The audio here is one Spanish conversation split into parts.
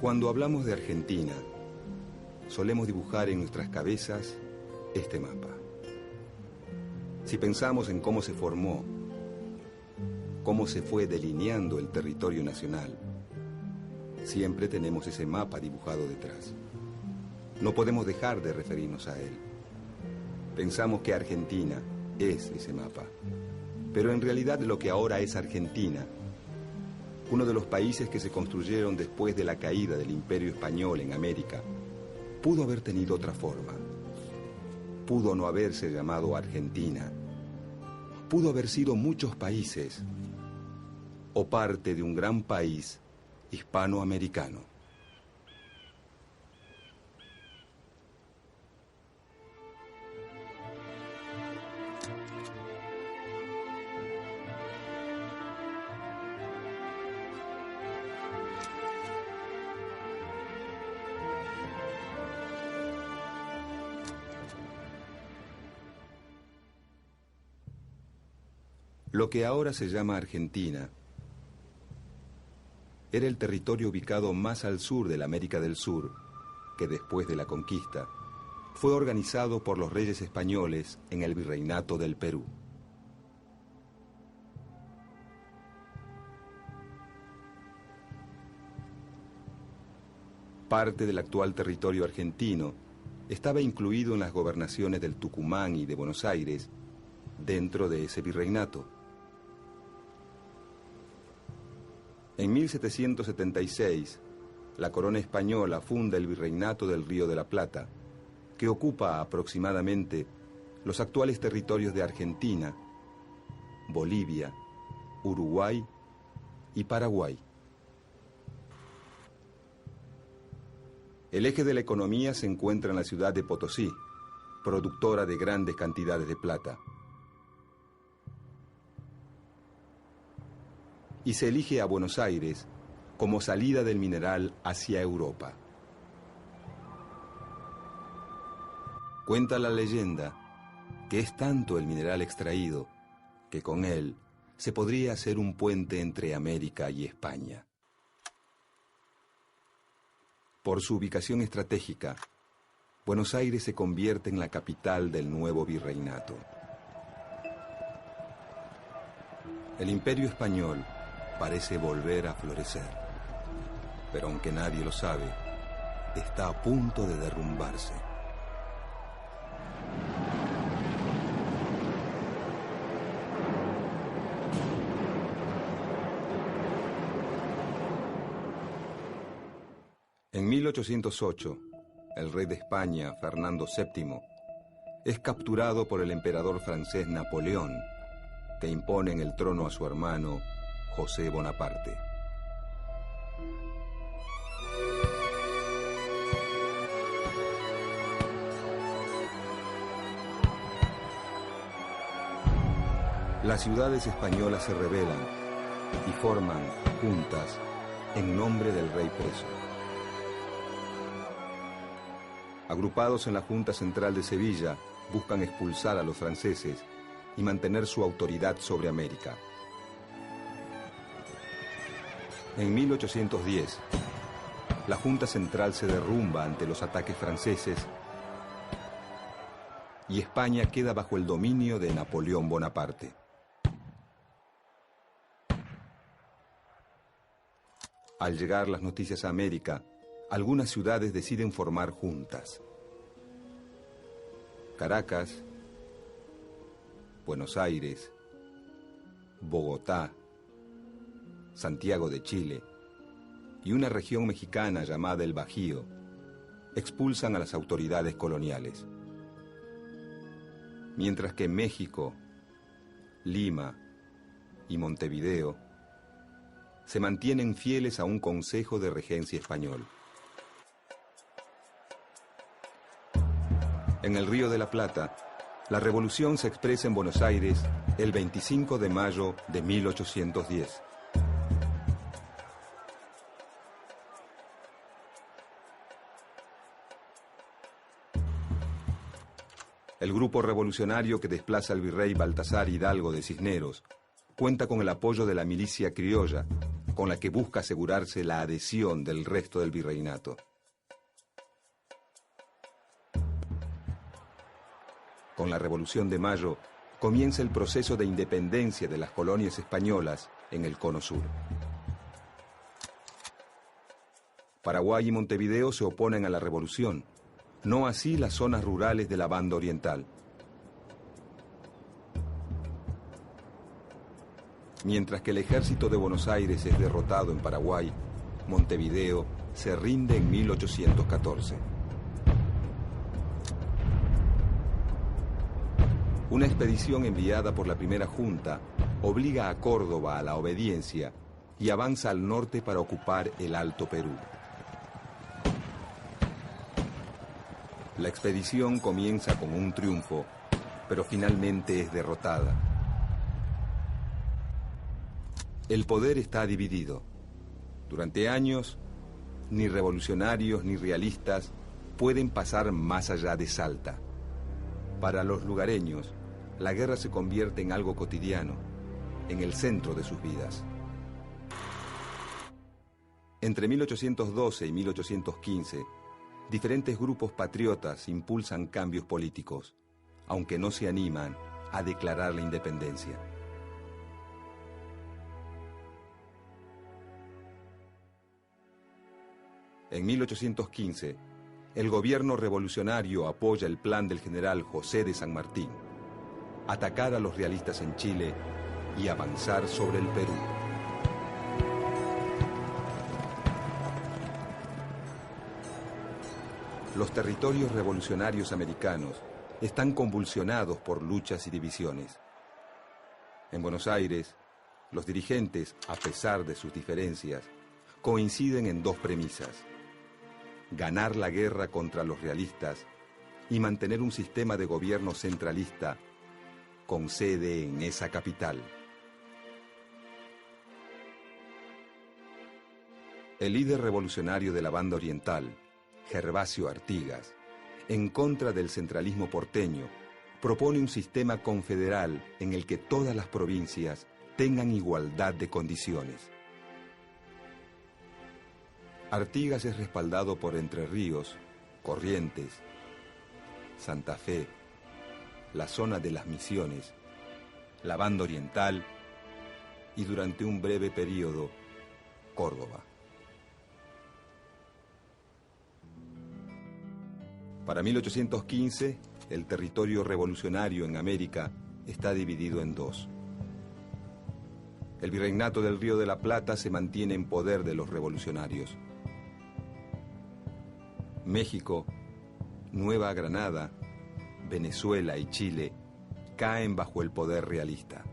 Cuando hablamos de Argentina, solemos dibujar en nuestras cabezas este mapa. Si pensamos en cómo se formó, cómo se fue delineando el territorio nacional, siempre tenemos ese mapa dibujado detrás. No podemos dejar de referirnos a él. Pensamos que Argentina es ese mapa, pero en realidad lo que ahora es Argentina, uno de los países que se construyeron después de la caída del Imperio Español en América, pudo haber tenido otra forma. Pudo no haberse llamado Argentina. Pudo haber sido muchos países o parte de un gran país hispanoamericano. Lo que ahora se llama Argentina era el territorio ubicado más al sur de la América del Sur, que después de la conquista fue organizado por los reyes españoles en el Virreinato del Perú. Parte del actual territorio argentino estaba incluido en las gobernaciones del Tucumán y de Buenos Aires dentro de ese virreinato. En 1776, la corona española funda el Virreinato del Río de la Plata, que ocupa aproximadamente los actuales territorios de Argentina, Bolivia, Uruguay y Paraguay. El eje de la economía se encuentra en la ciudad de Potosí, productora de grandes cantidades de plata. Y se elige a Buenos Aires como salida del mineral hacia Europa. Cuenta la leyenda que es tanto el mineral extraído que con él se podría hacer un puente entre América y España. Por su ubicación estratégica, Buenos Aires se convierte en la capital del nuevo virreinato. El Imperio Español parece volver a florecer, pero aunque nadie lo sabe, está a punto de derrumbarse. En 1808, el rey de España, Fernando VII, es capturado por el emperador francés Napoleón, que impone en el trono a su hermano José Bonaparte. Las ciudades españolas se rebelan y forman juntas en nombre del rey preso. Agrupados en la Junta Central de Sevilla, buscan expulsar a los franceses y mantener su autoridad sobre América. En 1810, la Junta Central se derrumba ante los ataques franceses y España queda bajo el dominio de Napoleón Bonaparte. Al llegar las noticias a América, algunas ciudades deciden formar juntas. Caracas, Buenos Aires, Bogotá, Santiago de Chile y una región mexicana llamada el Bajío expulsan a las autoridades coloniales. Mientras que México, Lima y Montevideo se mantienen fieles a un consejo de regencia español. En el Río de la Plata, la revolución se expresa en Buenos Aires el 25 de mayo de 1810. El grupo revolucionario que desplaza al virrey Baltasar Hidalgo de Cisneros cuenta con el apoyo de la milicia criolla con la que busca asegurarse la adhesión del resto del virreinato. Con la Revolución de Mayo comienza el proceso de independencia de las colonias españolas en el Cono Sur. Paraguay y Montevideo se oponen a la revolución, no así las zonas rurales de la banda oriental. Mientras que el ejército de Buenos Aires es derrotado en Paraguay, Montevideo se rinde en 1814. Una expedición enviada por la primera junta obliga a Córdoba a la obediencia y avanza al norte para ocupar el Alto Perú. La expedición comienza con un triunfo, pero finalmente es derrotada. El poder está dividido. Durante años, ni revolucionarios ni realistas pueden pasar más allá de Salta. Para los lugareños, la guerra se convierte en algo cotidiano, en el centro de sus vidas. Entre 1812 y 1815, diferentes grupos patriotas impulsan cambios políticos, aunque no se animan a declarar la independencia. En 1815, el gobierno revolucionario apoya el plan del general José de San Martín: atacar a los realistas en Chile y avanzar sobre el Perú. Los territorios revolucionarios americanos están convulsionados por luchas y divisiones. En Buenos Aires, los dirigentes, a pesar de sus diferencias, coinciden en dos premisas: ganar la guerra contra los realistas y mantener un sistema de gobierno centralista con sede en esa capital. El líder revolucionario de la banda oriental, Gervasio Artigas, en contra del centralismo porteño, propone un sistema confederal en el que todas las provincias tengan igualdad de condiciones. Artigas es respaldado por Entre Ríos, Corrientes, Santa Fe, la zona de las Misiones, la banda oriental y, durante un breve periodo, Córdoba. Para 1815, el territorio revolucionario en América está dividido en dos. El virreinato del Río de la Plata se mantiene en poder de los revolucionarios. México, Nueva Granada, Venezuela y Chile caen bajo el poder realista.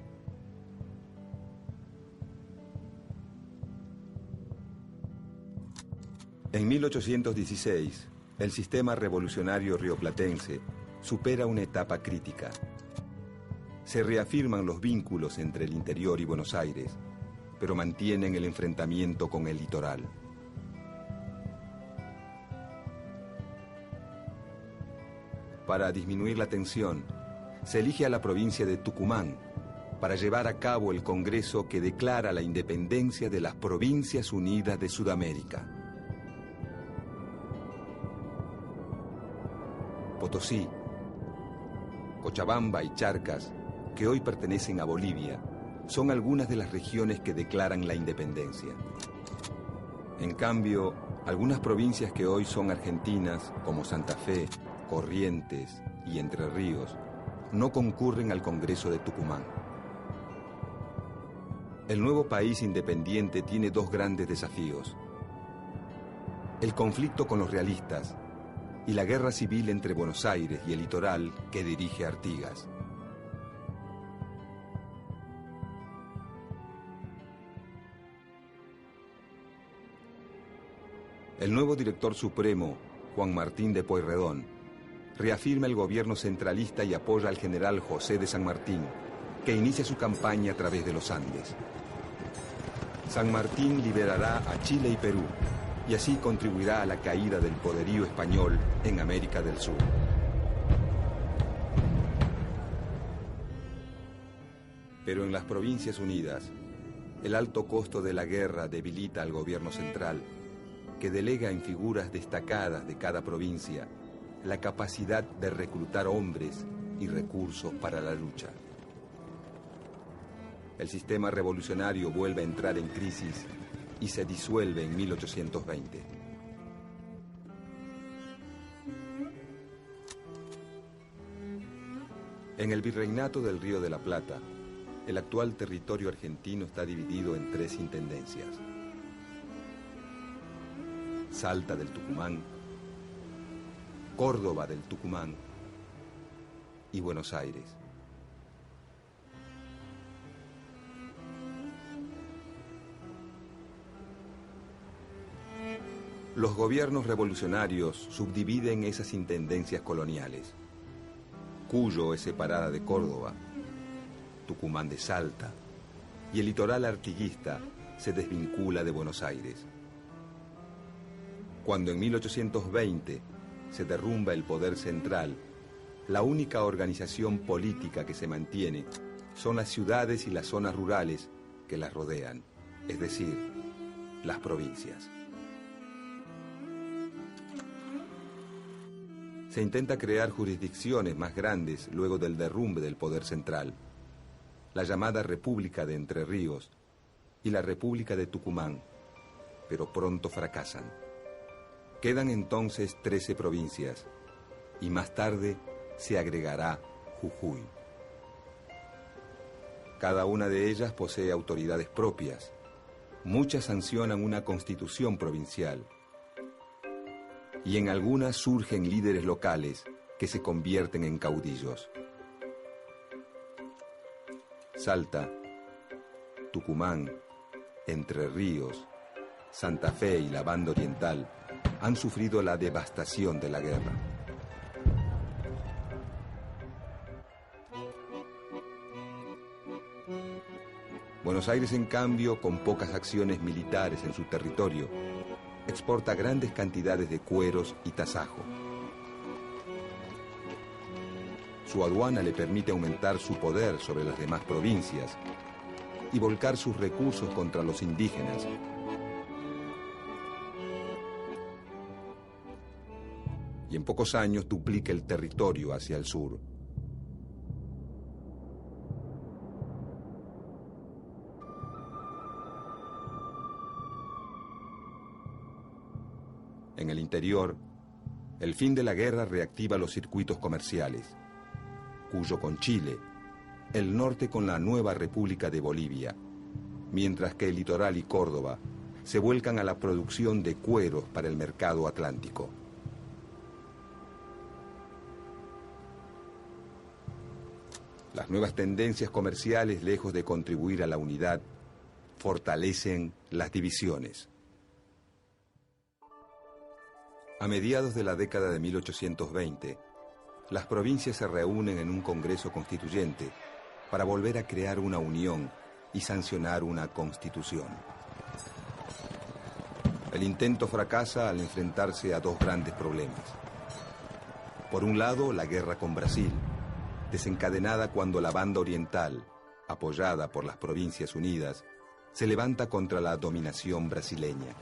En 1816, el sistema revolucionario rioplatense supera una etapa crítica. Se reafirman los vínculos entre el interior y Buenos Aires, pero mantienen el enfrentamiento con el litoral. Para disminuir la tensión, se elige a la provincia de Tucumán para llevar a cabo el Congreso que declara la independencia de las Provincias Unidas de Sudamérica. Potosí, Cochabamba y Charcas, que hoy pertenecen a Bolivia, son algunas de las regiones que declaran la independencia. En cambio, algunas provincias que hoy son argentinas, como Santa Fe, Corrientes y Entre Ríos, no concurren al Congreso de Tucumán. El nuevo país independiente tiene dos grandes desafíos: el conflicto con los realistas y la guerra civil entre Buenos Aires y el litoral que dirige Artigas. El nuevo director supremo, Juan Martín de Pueyrredón, reafirma el gobierno centralista y apoya al general José de San Martín, que inicia su campaña a través de los Andes. San Martín liberará a Chile y Perú, y así contribuirá a la caída del poderío español en América del Sur. Pero en las Provincias Unidas, El alto costo de la guerra debilita al gobierno central, que delega en figuras destacadas de cada provincia la capacidad de reclutar hombres y recursos para la lucha. El sistema revolucionario vuelve a entrar en crisis y se disuelve en 1820. En el virreinato del Río de la Plata, el actual territorio argentino está dividido en 3 intendencias: Salta del Tucumán, Córdoba del Tucumán y Buenos Aires. Los gobiernos revolucionarios subdividen esas intendencias coloniales. Cuyo es separada de Córdoba, Tucumán de Salta, y el litoral artiguista se desvincula de Buenos Aires. Cuando en 1820 se derrumba el poder central, la única organización política que se mantiene son las ciudades y las zonas rurales que las rodean, es decir, las provincias. Se intenta crear jurisdicciones más grandes luego del derrumbe del poder central, la llamada República de Entre Ríos y la República de Tucumán, pero pronto fracasan. Quedan entonces 13 provincias y más tarde se agregará Jujuy. Cada una de ellas posee autoridades propias. Muchas sancionan una constitución provincial y en algunas surgen líderes locales que se convierten en caudillos. Salta, Tucumán, Entre Ríos, Santa Fe y la Banda Oriental han sufrido la devastación de la guerra. Buenos Aires, en cambio, con pocas acciones militares en su territorio, exporta grandes cantidades de cueros y tasajo. Su aduana le permite aumentar su poder sobre las demás provincias y volcar sus recursos contra los indígenas. Y en pocos años duplica el territorio hacia el sur. En el interior, el fin de la guerra reactiva los circuitos comerciales. Cuyo con Chile, el norte con la nueva República de Bolivia, mientras que el litoral y Córdoba se vuelcan a la producción de cueros para el mercado atlántico. Las nuevas tendencias comerciales, lejos de contribuir a la unidad, fortalecen las divisiones. A mediados de la década de 1820, las provincias se reúnen en un Congreso Constituyente para volver a crear una unión y sancionar una constitución. El intento fracasa al enfrentarse a 2 grandes problemas. Por un lado, la guerra con Brasil, desencadenada cuando la Banda Oriental, apoyada por las Provincias Unidas, se levanta contra la dominación brasileña.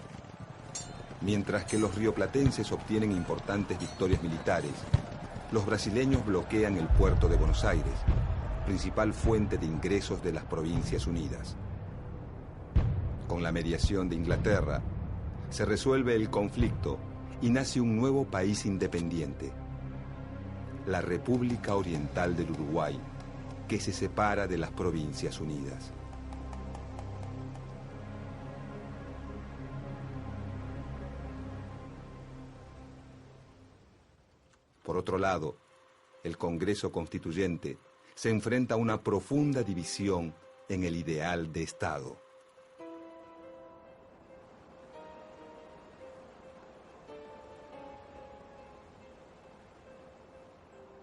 Mientras que los rioplatenses obtienen importantes victorias militares, los brasileños bloquean el puerto de Buenos Aires, principal fuente de ingresos de las Provincias Unidas. Con la mediación de Inglaterra, se resuelve el conflicto y nace un nuevo país independiente, la República Oriental del Uruguay, que se separa de las Provincias Unidas. Por otro lado, el Congreso Constituyente se enfrenta a una profunda división en el ideal de Estado.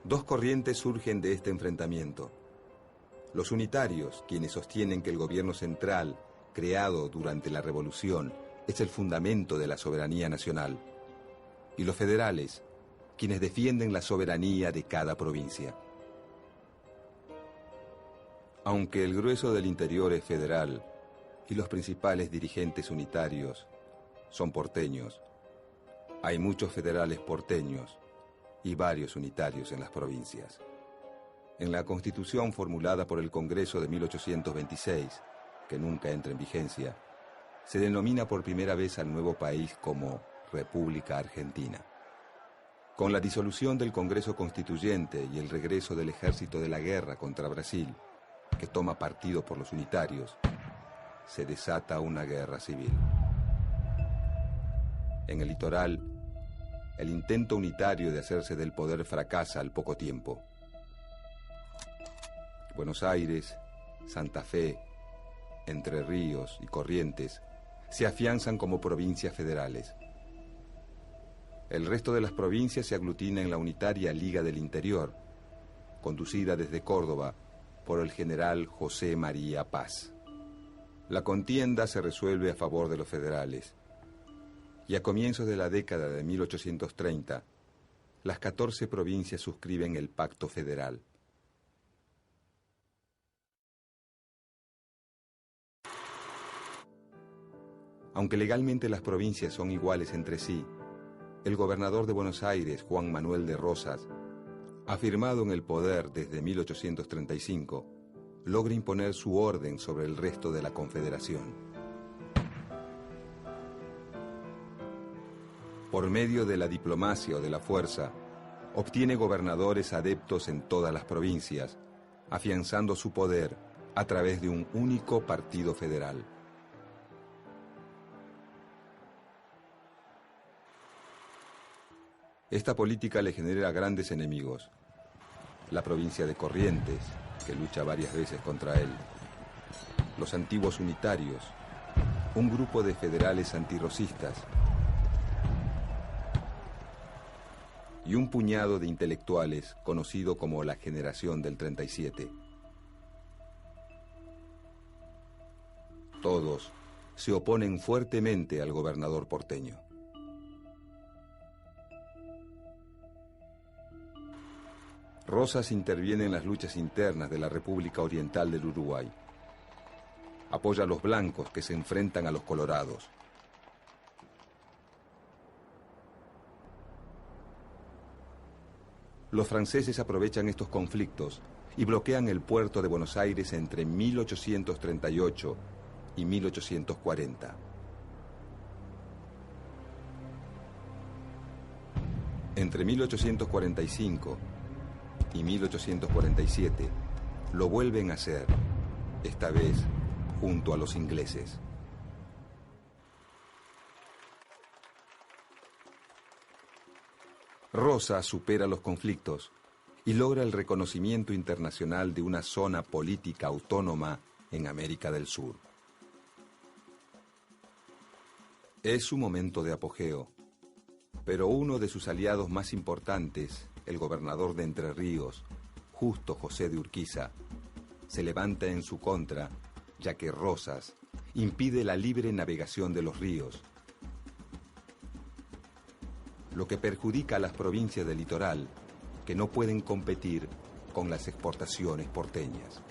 Dos corrientes surgen de este enfrentamiento. Los unitarios, quienes sostienen que el gobierno central, creado durante la Revolución, es el fundamento de la soberanía nacional. Y los federales, quienes defienden la soberanía de cada provincia. Aunque el grueso del interior es federal, y los principales dirigentes unitarios son porteños. Hay muchos federales porteños y varios unitarios en las provincias. En la Constitución formulada por el Congreso de 1826, que nunca entra en vigencia, se denomina por primera vez al nuevo país como República Argentina. Con la disolución del Congreso Constituyente y el regreso del ejército de la guerra contra Brasil, que toma partido por los unitarios, se desata una guerra civil. En el litoral, el intento unitario de hacerse del poder fracasa al poco tiempo. Buenos Aires, Santa Fe, Entre Ríos y Corrientes se afianzan como provincias federales. El resto de las provincias se aglutina en la unitaria Liga del Interior, conducida desde Córdoba por el general José María Paz. La contienda se resuelve a favor de los federales, y a comienzos de la década de 1830, las 14 provincias suscriben el Pacto Federal. Aunque legalmente las provincias son iguales entre sí, el gobernador de Buenos Aires, Juan Manuel de Rosas, afirmado en el poder desde 1835, logra imponer su orden sobre el resto de la Confederación. Por medio de la diplomacia o de la fuerza, obtiene gobernadores adeptos en todas las provincias, afianzando su poder a través de un único partido federal. Esta política le genera grandes enemigos. La provincia de Corrientes, que lucha varias veces contra él. Los antiguos unitarios, un grupo de federales antirrocistas y un puñado de intelectuales conocido como la Generación del 37. Todos se oponen fuertemente al gobernador porteño. Rosas interviene en las luchas internas de la República Oriental del Uruguay. Apoya a los blancos que se enfrentan a los colorados. Los franceses aprovechan estos conflictos y bloquean el puerto de Buenos Aires entre 1838 y 1840. Entre 1845 y 1847 lo vuelven a hacer, esta vez junto a los ingleses. Rosas supera los conflictos y logra el reconocimiento internacional de una zona política autónoma en América del Sur. Es su momento de apogeo, pero uno de sus aliados más importantes, el gobernador de Entre Ríos, Justo José de Urquiza, se levanta en su contra, ya que Rosas impide la libre navegación de los ríos, lo que perjudica a las provincias del litoral, que no pueden competir con las exportaciones porteñas.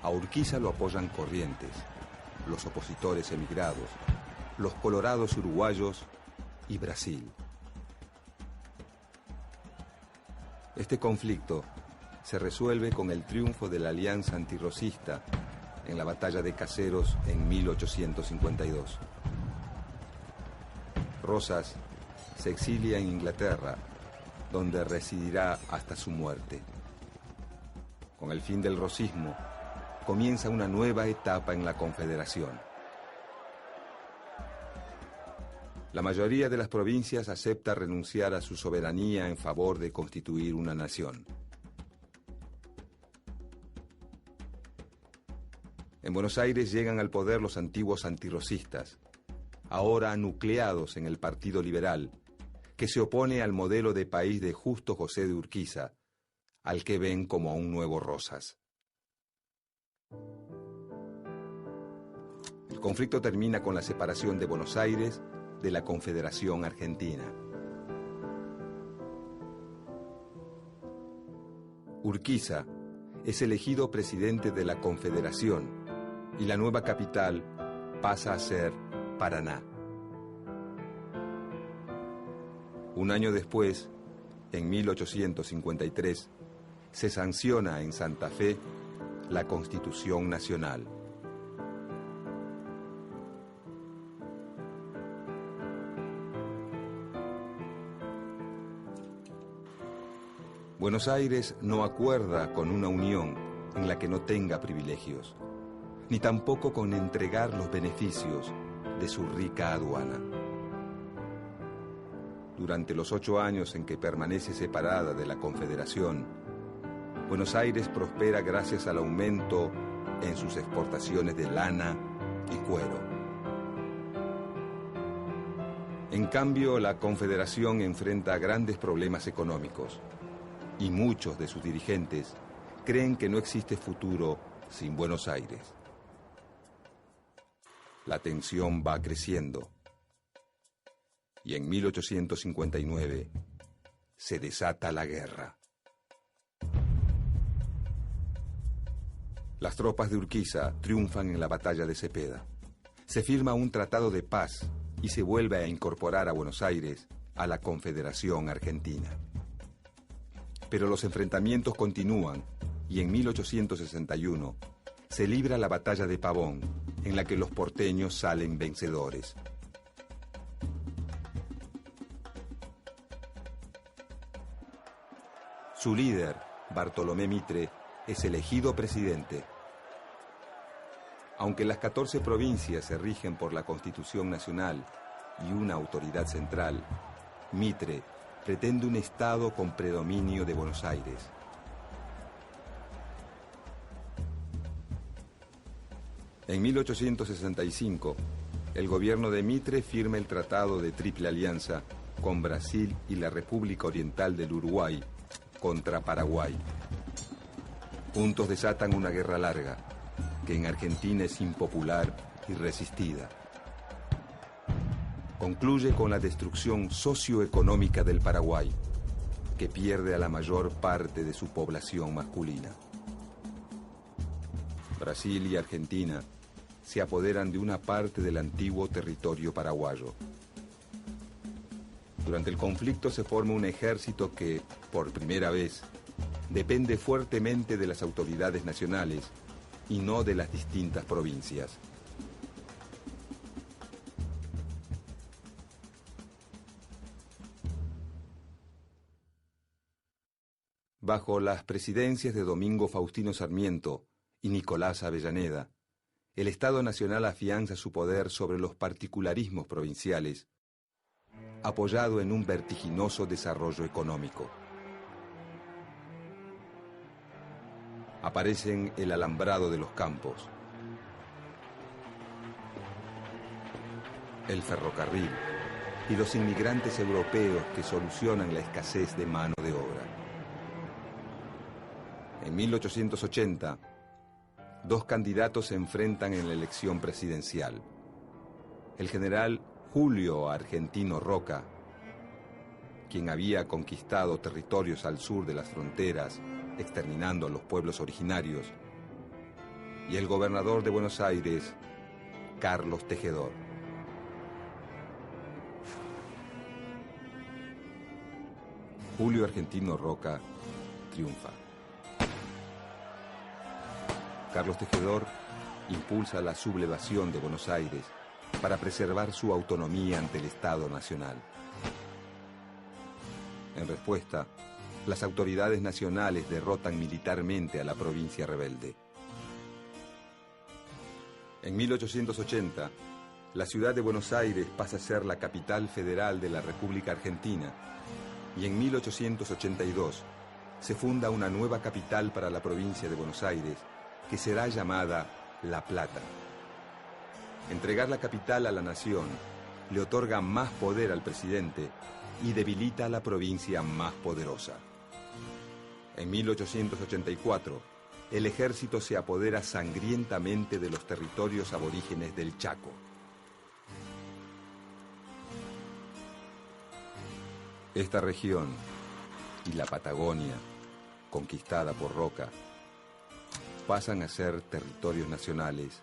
A Urquiza lo apoyan Corrientes, los opositores emigrados, los colorados uruguayos y Brasil. Este conflicto se resuelve con el triunfo de la Alianza Antirrosista en la Batalla de Caseros en 1852. Rosas se exilia en Inglaterra, donde residirá hasta su muerte. Con el fin del rosismo, comienza una nueva etapa en la Confederación. La mayoría de las provincias acepta renunciar a su soberanía en favor de constituir una nación. En Buenos Aires llegan al poder los antiguos antirrosistas, ahora nucleados en el Partido Liberal, que se opone al modelo de país de Justo José de Urquiza, al que ven como a un nuevo Rosas. El conflicto termina con la separación de Buenos Aires de la Confederación Argentina. Urquiza es elegido presidente de la Confederación y la nueva capital pasa a ser Paraná. Un año después, en 1853, se sanciona en Santa Fe la Constitución Nacional. Buenos Aires no acuerda con una unión en la que no tenga privilegios, ni tampoco con entregar los beneficios de su rica aduana. Durante los 8 años en que permanece separada de la Confederación, Buenos Aires prospera gracias al aumento en sus exportaciones de lana y cuero. En cambio, la Confederación enfrenta grandes problemas económicos y muchos de sus dirigentes creen que no existe futuro sin Buenos Aires. La tensión va creciendo y en 1859 se desata la guerra. Las tropas de Urquiza triunfan en la batalla de Cepeda. Se firma un tratado de paz y se vuelve a incorporar a Buenos Aires a la Confederación Argentina. Pero los enfrentamientos continúan y en 1861 se libra la batalla de Pavón, en la que los porteños salen vencedores. Su líder, Bartolomé Mitre, es elegido presidente. Aunque las 14 provincias se rigen por la Constitución Nacional y una autoridad central, Mitre pretende un Estado con predominio de Buenos Aires. En 1865, el gobierno de Mitre firma el Tratado de Triple Alianza con Brasil y la República Oriental del Uruguay contra Paraguay. Juntos desatan una guerra larga, que en Argentina es impopular y resistida. Concluye con la destrucción socioeconómica del Paraguay, que pierde a la mayor parte de su población masculina. Brasil y Argentina se apoderan de una parte del antiguo territorio paraguayo. Durante el conflicto se forma un ejército que, por primera vez, depende fuertemente de las autoridades nacionales y no de las distintas provincias. Bajo las presidencias de Domingo Faustino Sarmiento y Nicolás Avellaneda, el Estado Nacional afianza su poder sobre los particularismos provinciales, apoyado en un vertiginoso desarrollo económico. Aparecen el alambrado de los campos, el ferrocarril y los inmigrantes europeos que solucionan la escasez de mano de obra. En 1880, 2 candidatos se enfrentan en la elección presidencial. El general Julio Argentino Roca, quien había conquistado territorios al sur de las fronteras, exterminando a los pueblos originarios, y el gobernador de Buenos Aires, Carlos Tejedor. Julio Argentino Roca triunfa. Carlos Tejedor impulsa la sublevación de Buenos Aires para preservar su autonomía ante el Estado Nacional. En respuesta, las autoridades nacionales derrotan militarmente a la provincia rebelde. En 1880, la ciudad de Buenos Aires pasa a ser la capital federal de la República Argentina y en 1882 se funda una nueva capital para la provincia de Buenos Aires que será llamada La Plata. Entregar la capital a la nación le otorga más poder al presidente y debilita a la provincia más poderosa. En 1884, el ejército se apodera sangrientamente de los territorios aborígenes del Chaco. Esta región y la Patagonia conquistada por Roca, pasan a ser territorios nacionales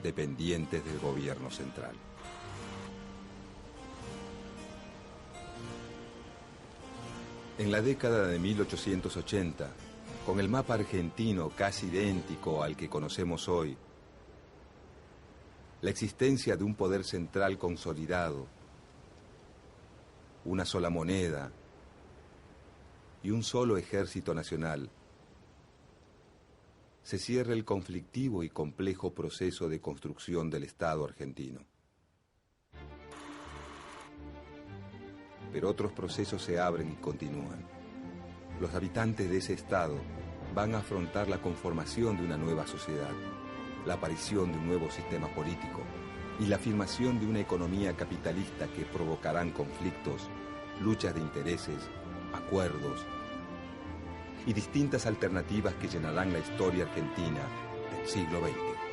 dependientes del gobierno central. En la década de 1880, con el mapa argentino casi idéntico al que conocemos hoy, la existencia de un poder central consolidado, una sola moneda y un solo ejército nacional, se cierra el conflictivo y complejo proceso de construcción del Estado argentino. Pero otros procesos se abren y continúan. Los habitantes de ese Estado van a afrontar la conformación de una nueva sociedad, la aparición de un nuevo sistema político y la afirmación de una economía capitalista que provocarán conflictos, luchas de intereses, acuerdos y distintas alternativas que llenarán la historia argentina del siglo XX.